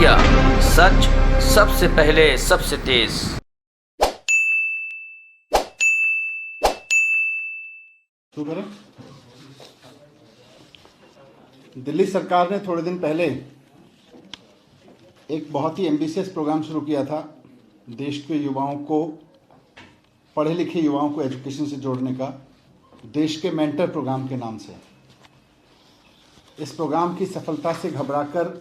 India, सच सबसे पहले सबसे तेज। शुरू करें। दिल्ली सरकार ने थोड़े दिन पहले एक बहुत ही एम्बिशियस प्रोग्राम शुरू किया था देश के युवाओं को, पढ़े लिखे युवाओं को एजुकेशन से जोड़ने का, देश के मेंटर प्रोग्राम के नाम से। इस प्रोग्राम की सफलता से घबराकर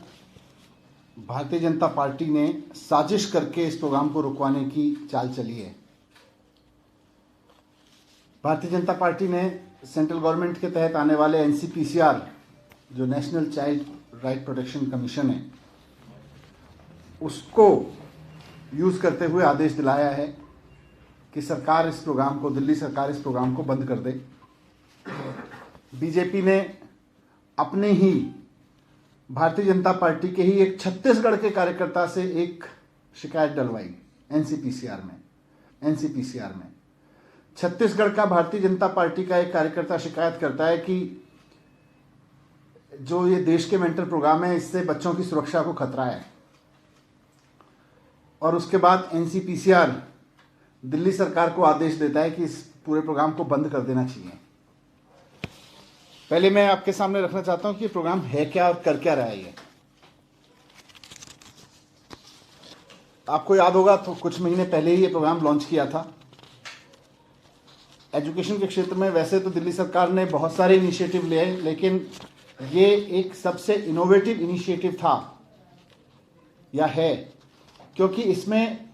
भारतीय जनता पार्टी ने साजिश करके इस प्रोग्राम को रुकवाने की चाल चली है। भारतीय जनता पार्टी ने सेंट्रल गवर्नमेंट के तहत आने वाले एनसीपीसीआर, जो national child right protection commission है, उसको यूज करते हुए आदेश दिलाया है कि सरकार इस प्रोग्राम को, दिल्ली सरकार इस प्रोग्राम को बंद कर दे। बीजेपी ने अपने ही भारतीय जनता पार्टी के ही एक छत्तीसगढ़ के कार्यकर्ता से एक शिकायत डलवाई एनसीपीसीआर में। छत्तीसगढ़ का भारतीय जनता पार्टी का एक कार्यकर्ता शिकायत करता है कि जो ये देश के मेंटर प्रोग्राम है, इससे बच्चों की सुरक्षा को खतरा है। और उसके बाद एनसीपीसीआर दिल्ली सरकार को आदेश देता है कि इस पूरे प्रोग्राम को बंद कर देना चाहिए। पहले मैं आपके सामने रखना चाहता हूं कि ये प्रोग्राम है क्या और कर क्या रहा है। ये आपको याद होगा तो कुछ महीने पहले ही ये प्रोग्राम लॉन्च किया था। एजुकेशन के क्षेत्र में वैसे तो दिल्ली सरकार ने बहुत सारे इनिशिएटिव लिए, लेकिन ये एक सबसे इनोवेटिव इनिशिएटिव था या है, क्योंकि इसमें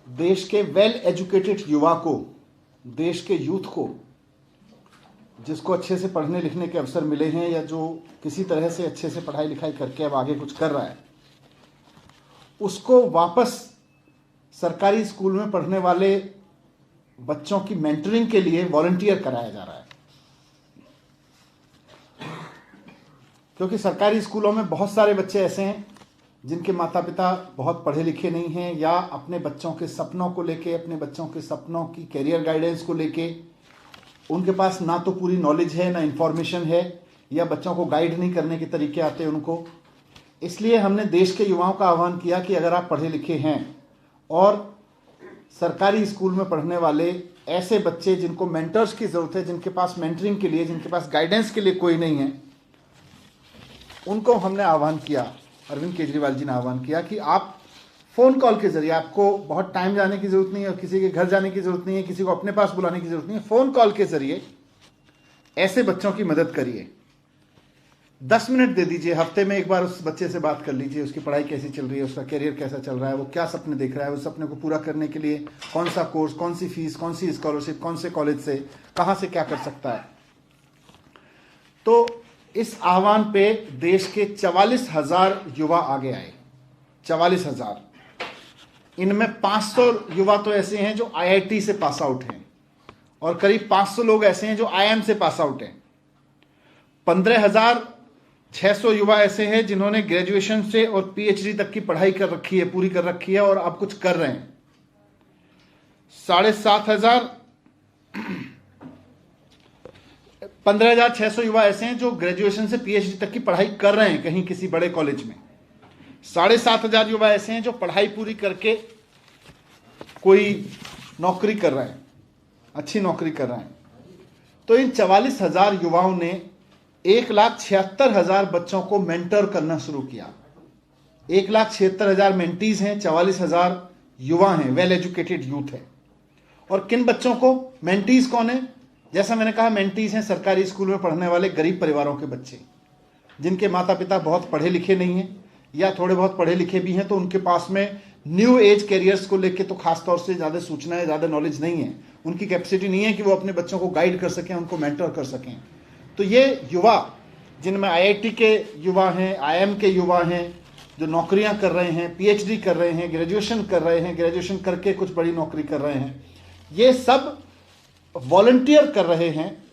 देश के वेल एजुकेटेड युवा को, देश के यूथ को, जिसको अच्छे से पढ़ने लिखने के अवसर मिले हैं या जो किसी तरह से अच्छे से पढ़ाई लिखाई करके अब आगे कुछ कर रहा है, उसको वापस सरकारी स्कूल में पढ़ने वाले बच्चों की मेंटरिंग के लिए वॉलंटियर कराया जा रहा है। क्योंकि सरकारी स्कूलों में बहुत सारे बच्चे ऐसे हैं जिनके माता पिता बहुत पढ़े लिखे नहीं हैं, या अपने बच्चों के सपनों को लेके, अपने बच्चों के सपनों की कैरियर गाइडेंस को लेके उनके पास ना तो पूरी नॉलेज है, ना इंफॉर्मेशन है, या बच्चों को गाइड नहीं करने के तरीके आते उनको। इसलिए हमने देश के युवाओं का आह्वान किया कि अगर आप पढ़े लिखे हैं और सरकारी स्कूल में पढ़ने वाले ऐसे बच्चे जिनको मेंटर्स की जरूरत है, जिनके पास मेंटरिंग के लिए, जिनके पास गाइडेंस के लिए कोई नहीं है, उनको हमने आह्वान किया, अरविंद केजरीवाल जी ने आह्वान किया कि आप फ़ोन कॉल के जरिए, आपको बहुत टाइम जाने की ज़रूरत नहीं है और किसी के घर जाने की ज़रूरत नहीं है, किसी को अपने पास बुलाने की ज़रूरत नहीं है, फ़ोन कॉल के जरिए ऐसे बच्चों की मदद करिए। 10 मिनट दे दीजिए, हफ्ते में एक बार उस बच्चे से बात कर लीजिए, उसकी पढ़ाई कैसी चल रही है, उसका करियर कैसा चल रहा है, वो क्या सपने देख रहा है, उस सपने को पूरा करने के लिए कौन सा कोर्स, कौन सी फीस, कौन सी स्कॉलरशिप, कौन से कॉलेज से, कहाँ से क्या कर सकता है। तो इस आह्वान पे देश के 44,000 युवा आगे आए। 44,000। इनमें 500 युवा तो ऐसे हैं जो आईआईटी से पास आउट हैं, और करीब 500 लोग ऐसे हैं जो आईआईएम से पास आउट हैं। 15,600 युवा ऐसे हैं जिन्होंने ग्रेजुएशन से और पीएचडी तक की पढ़ाई कर रखी है, पूरी कर रखी है, और अब कुछ कर रहे हैं। 7,500 15,600 युवा ऐसे हैं जो ग्रेजुएशन से पीएचडी तक की पढ़ाई कर रहे हैं कहीं किसी बड़े कॉलेज में। 7,500 युवा ऐसे हैं जो पढ़ाई पूरी करके कोई नौकरी कर रहे हैं, अच्छी नौकरी कर रहे हैं। तो इन 44,000 युवाओं ने 1,76,000 बच्चों को मेंटर करना शुरू किया। 1,76,000 मेंटीज हैं, 44,000 युवा हैं, वेल एजुकेटेड यूथ है। और किन बच्चों को? मेंटीज कौन है? जैसा मैंने कहा, मेंटीज हैं सरकारी स्कूल में पढ़ने वाले गरीब परिवारों के बच्चे, जिनके माता पिता बहुत पढ़े लिखे नहीं हैं, या थोड़े बहुत पढ़े लिखे भी हैं तो उनके पास में न्यू एज कैरियर्स को लेके तो खास तौर से ज़्यादा सूचनाएं, ज़्यादा नॉलेज नहीं है, उनकी कैपेसिटी नहीं है कि वो अपने बच्चों को गाइड कर सकें, उनको मेंटर कर सकें। तो ये युवा, जिनमें आईआईटी के युवा हैं, आईआईएम के युवा हैं, जो नौकरियां कर रहे हैं, पीएचडी कर रहे हैं, ग्रेजुएशन कर रहे हैं, ग्रेजुएशन करके कुछ बड़ी नौकरी कर रहे हैं, ये सब वॉलंटियर कर रहे हैं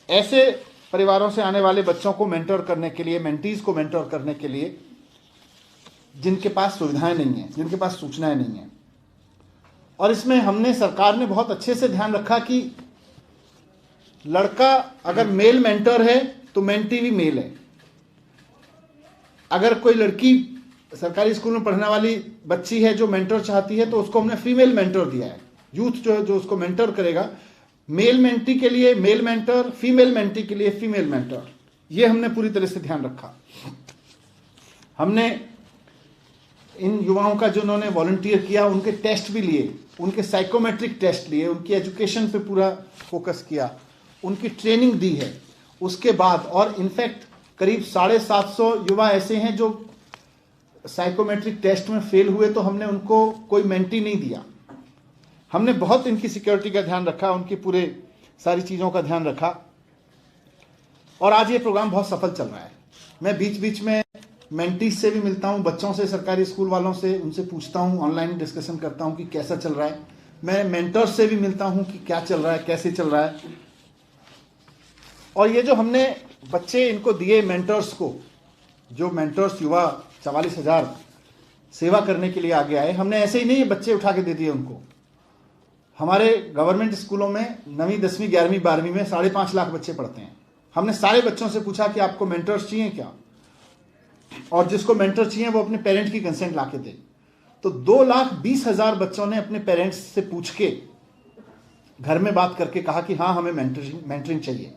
ऐसे परिवारों से आने वाले बच्चों को मेंटर करने के लिए, मेंटीज को मेंटर करने के लिए, जिनके पास सुविधाएं नहीं हैं, जिनके पास सूचनाएं नहीं हैं। और इसमें हमने, सरकार ने बहुत अच्छे से ध्यान रखा कि लड़का अगर मेल मेंटर है तो मेंटी भी मेल है। अगर कोई लड़की सरकारी स्कूल में पढ़ने वाली बच्ची है जो मेंटर चाहती है, तो उसको हमने फीमेल मेंटर दिया है। यूथ जो है जो उसको मेंटर करेगा, मेल मेंटी के लिए मेल मेंटर, फीमेल मेंटी के लिए फीमेल मेंटर, ये हमने पूरी तरह से ध्यान रखा। हमने इन युवाओं का जो उन्होंने वॉलंटियर किया उनके टेस्ट भी लिए, उनके साइकोमेट्रिक टेस्ट लिए, उनकी एजुकेशन पे पूरा फोकस किया, उनकी ट्रेनिंग दी है। उसके बाद और इनफैक्ट करीब 750 युवा ऐसे हैं जो साइकोमेट्रिक टेस्ट में फेल हुए, तो हमने उनको कोई मेंटी नहीं दिया। हमने बहुत इनकी सिक्योरिटी का ध्यान रखा, उनकी पूरे सारी चीज़ों का ध्यान रखा, और आज ये प्रोग्राम बहुत सफल चल रहा है। मैं बीच बीच में मेंटीज से भी मिलता हूँ, बच्चों से, सरकारी स्कूल वालों से, उनसे पूछता हूँ, ऑनलाइन डिस्कशन करता हूँ कि कैसा चल रहा है। मैं मेंटर्स से भी मिलता हूँ कि क्या चल रहा है, कैसे चल रहा है। और ये जो हमने बच्चे इनको दिए मेंटर्स को, जो मेंटर्स युवा 44,000 सेवा करने के लिए आगे आए, हमने ऐसे ही नहीं ये बच्चे उठा के दे दिए उनको। हमारे गवर्नमेंट स्कूलों में 9वीं 10वीं 11वीं 12वीं में 5.5 लाख बच्चे पढ़ते हैं। हमने सारे बच्चों से पूछा कि आपको मेंटर्स चाहिए क्या, और जिसको मेंटर चाहिए वो अपने पेरेंट की कंसेंट ला के दे। तो 2,20,000 बच्चों ने अपने पेरेंट्स से पूछ के घर में बात करके कहा कि हाँ हमें मेंटरिंग चाहिए।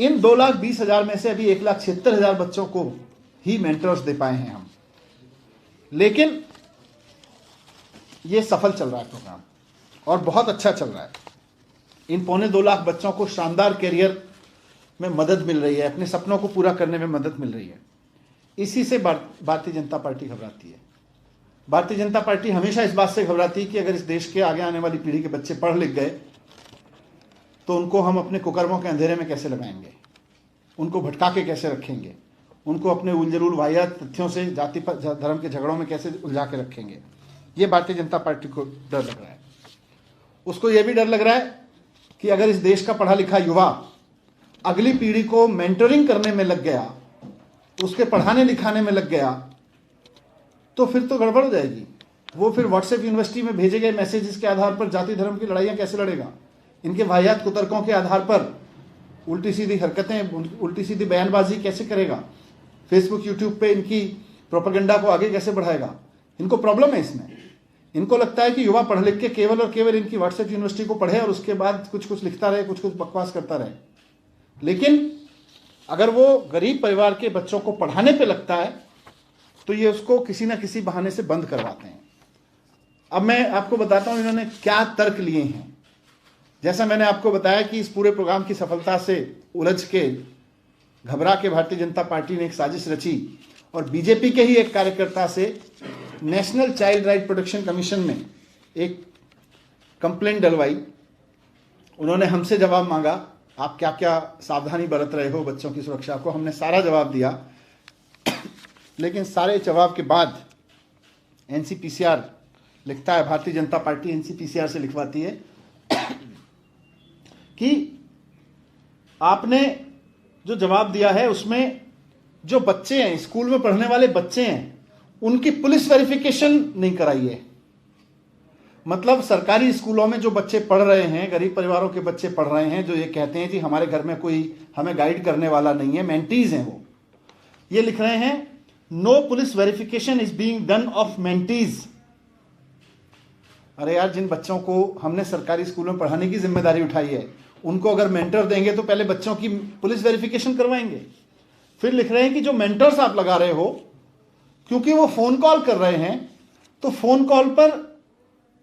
इन 2,20,000 में से अभी 1,76,000 बच्चों को ही मेंटर्स दे पाए हैं हम। लेकिन ये सफल चल रहा है प्रोग्राम और बहुत अच्छा चल रहा है। इन 2.25 लाख बच्चों को शानदार करियर में मदद मिल रही है, अपने सपनों को पूरा करने में मदद मिल रही है। इसी से भारतीय जनता पार्टी घबराती है। भारतीय जनता पार्टी हमेशा इस बात से घबराती है कि अगर इस देश के आगे आने वाली पीढ़ी के बच्चे पढ़ लिख गए तो उनको हम अपने कुकर्मों के अंधेरे में कैसे लगाएंगे, उनको भटका के कैसे रखेंगे, उनको अपने उलझुल वाहियात तथ्यों से जाति धर्म के झगड़ों में कैसे उलझा के रखेंगे। ये भारतीय जनता पार्टी को डर लग रहा है। उसको ये भी डर लग रहा है कि अगर इस देश का पढ़ा लिखा युवा अगली पीढ़ी को मेंटरिंग करने में लग गया, उसके पढ़ाने लिखाने में लग गया, तो फिर तो गड़बड़ हो जाएगी। वो फिर व्हाट्सएप यूनिवर्सिटी में भेजे गए मैसेजेस के आधार पर जाति धर्म की लड़ाइयाँ कैसे लड़ेगा, इनके वाहियात कुतर्कों के आधार पर उल्टी सीधी हरकतें, उल्टी सीधी बयानबाजी कैसे करेगा, फेसबुक यूट्यूब पे इनकी प्रोपेगेंडा को आगे कैसे बढ़ाएगा। इनको प्रॉब्लम है इसमें। इनको लगता है कि युवा पढ़ लिख के केवल और केवल इनकी व्हाट्सएप यूनिवर्सिटी को पढ़े और उसके बाद कुछ कुछ लिखता रहे, कुछ कुछ बकवास करता रहे। लेकिन अगर वो गरीब परिवार के बच्चों को पढ़ाने पे लगता है तो ये उसको किसी ना किसी बहाने से बंद करवाते हैं। अब मैं आपको बताता हूं इन्होंने क्या तर्क लिए हैं। जैसा मैंने आपको बताया कि इस पूरे प्रोग्राम की सफलता से उलझ के, घबरा के भारतीय जनता पार्टी ने एक साजिश रची और बीजेपी के ही एक कार्यकर्ता से national child right protection commission में एक कंप्लेंट डलवाई। उन्होंने हमसे जवाब मांगा, आप क्या क्या सावधानी बरत रहे हो बच्चों की सुरक्षा को। हमने सारा जवाब दिया, लेकिन सारे जवाब के बाद एनसीपीसीआर लिखता है, भारतीय जनता पार्टी एनसीपीसीआर से लिखवाती है कि आपने जो जवाब दिया है उसमें जो बच्चे हैं, स्कूल में पढ़ने वाले बच्चे हैं, उनकी पुलिस वेरिफिकेशन नहीं कराई है। मतलब सरकारी स्कूलों में जो बच्चे पढ़ रहे हैं, गरीब परिवारों के बच्चे पढ़ रहे हैं, जो ये कहते हैं जी हमारे घर में कोई हमें गाइड करने वाला नहीं है, मेंटीज हैं, वो ये लिख रहे हैं, no police verification is being done of mentees. अरे यार, जिन बच्चों को हमने सरकारी स्कूलों में पढ़ाने की जिम्मेदारी उठाई है, उनको अगर मेंटर देंगे तो पहले बच्चों की पुलिस वेरिफिकेशन करवाएंगे। फिर लिख रहे हैं कि जो मेंटर्स आप लगा रहे हो, क्योंकि वो फोन कॉल कर रहे हैं, तो फोन कॉल पर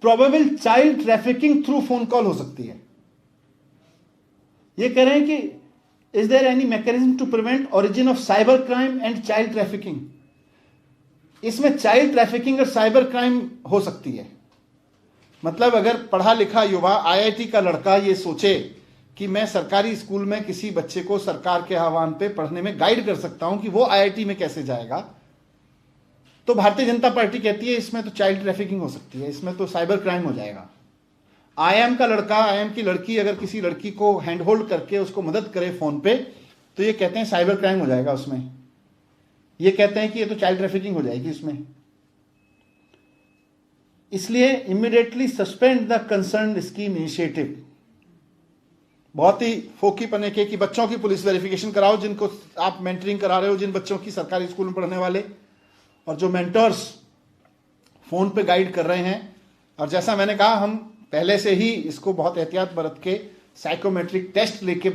probable child trafficking through phone call हो सकती है। ये कह रहे हैं कि is there any mechanism to prevent origin of cyber crime and child trafficking. इसमें चाइल्ड ट्रैफिकिंग और साइबर क्राइम हो सकती है। मतलब अगर पढ़ा लिखा युवा, आईआईटी का लड़का ये सोचे कि मैं सरकारी स्कूल में किसी बच्चे को सरकार के आह्वान पे पढ़ने में गाइड कर सकता हूं, कि वो आईआईटी में कैसे जाएगा, तो भारतीय जनता पार्टी कहती है इसमें तो चाइल्ड ट्रैफिकिंग हो सकती है, इसमें तो साइबर क्राइम हो जाएगा। आईएम का लड़का, आईएम की लड़की अगर किसी लड़की को हैंड होल्ड करके उसको मदद करे फोन पे, तो ये कहते हैं साइबर क्राइम हो जाएगा उसमें। ये कहते हैं कि ये तो चाइल्ड ट्रैफिकिंग हो जाएगी इसमें। इसलिए immediately suspend the concern scheme initiative. बहुत ही फोकी पने के कि बच्चों की पुलिस वेरिफिकेशन कराओ, जिनको आप मेंटरिंग करा रहे हो, जिन बच्चों की सरकारी स्कूल में पढ़ने वाले, और जो मेंटर्स फोन पे गाइड कर रहे हैं, और जैसा मैंने कहा हम पहले से ही इसको बहुत एहतियात बरत के साइकोमेट्रिक टेस्ट लेके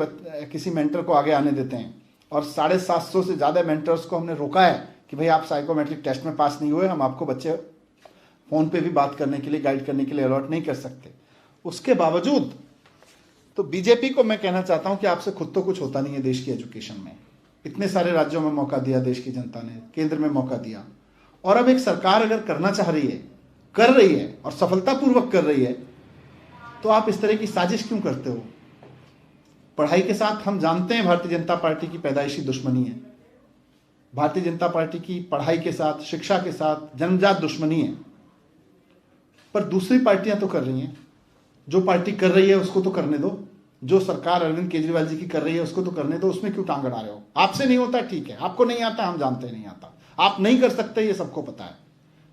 किसी मेंटर को आगे आने देते हैं, और 750 से ज़्यादा मेंटर्स को हमने रोका है कि भाई आप साइकोमेट्रिक टेस्ट में पास नहीं हुए, हम आपको बच्चे फ़ोन पे भी बात करने के लिए, गाइड करने के लिए अलॉट नहीं कर सकते। उसके बावजूद तो बीजेपी को मैं कहना चाहता हूं कि आपसे खुद तो कुछ होता नहीं है देश की एजुकेशन में। इतने सारे राज्यों में मौका दिया देश की जनता ने, केंद्र में मौका दिया, और अब एक सरकार अगर करना चाह रही है, कर रही है और सफलतापूर्वक कर रही है, तो आप इस तरह की साजिश क्यों करते हो? पढ़ाई के साथ हम जानते हैं भारतीय जनता पार्टी की पैदाइशी दुश्मनी है। भारतीय जनता पार्टी की पढ़ाई के साथ, शिक्षा के साथ जन्मजात दुश्मनी है, पर दूसरी पार्टियां तो कर रही हैं। जो पार्टी कर रही है उसको तो करने दो, जो सरकार अरविंद केजरीवाल जी की कर रही है उसको तो करने दो, उसमें क्यों टांग अड़ा रहे हो? आपसे नहीं होता ठीक है, आपको नहीं आता, हम जानते नहीं आता, आप नहीं कर सकते ये सबको पता है,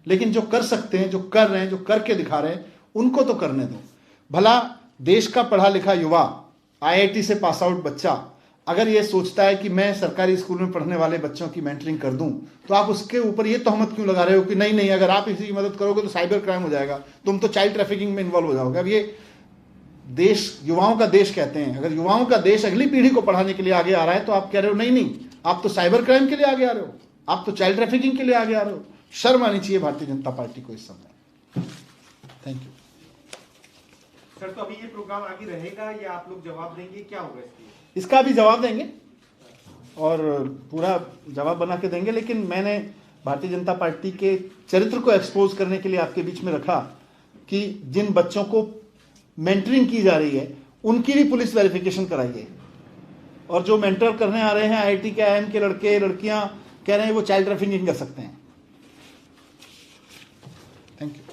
लेकिन जो कर सकते हैं, जो कर रहे हैं, जो करके दिखा रहे हैं, उनको तो करने दो। भला देश का पढ़ा लिखा युवा, IIT से पास आउट बच्चा अगर ये सोचता है कि मैं सरकारी स्कूल में पढ़ने वाले बच्चों की मेंटरिंग कर दूं, तो आप उसके ऊपर ये तहमत क्यों लगा रहे हो कि नहीं अगर आप इसी की मदद करोगे तो साइबर क्राइम हो जाएगा, तुम तो चाइल्ड ट्रैफिकिंग में इन्वॉल्व हो जाओगे। अब ये देश युवाओं का देश कहते हैं, अगर युवाओं का देश अगली पीढ़ी को पढ़ाने के लिए आगे आ रहा है तो आप कह रहे हो नहीं आप तो साइबर क्राइम के लिए आगे आ रहे हो, आप तो चाइल्ड ट्रैफिकिंग के लिए आगे आ रहे हो। शर्म आनी चाहिए भारतीय जनता पार्टी को इस समय। Thank you sir. तो अभी ये प्रोग्राम आगे रहेगा या आप लोग जवाब देंगे, क्या होगा इसकी? इसका अभी जवाब देंगे और पूरा जवाब बना के देंगे, लेकिन मैंने भारतीय जनता पार्टी के चरित्र को एक्सपोज करने के लिए आपके बीच में रखा कि जिन बच्चों को मेंटरिंग की जा रही है उनकी भी पुलिस वेरिफिकेशन कराइए, और जो मेंटर करने आ रहे हैं IIT के IIM के लड़के लड़कियां कह रहे हैं वो चाइल्ड ट्रैफिकिंग कर सकते हैं। Thank you.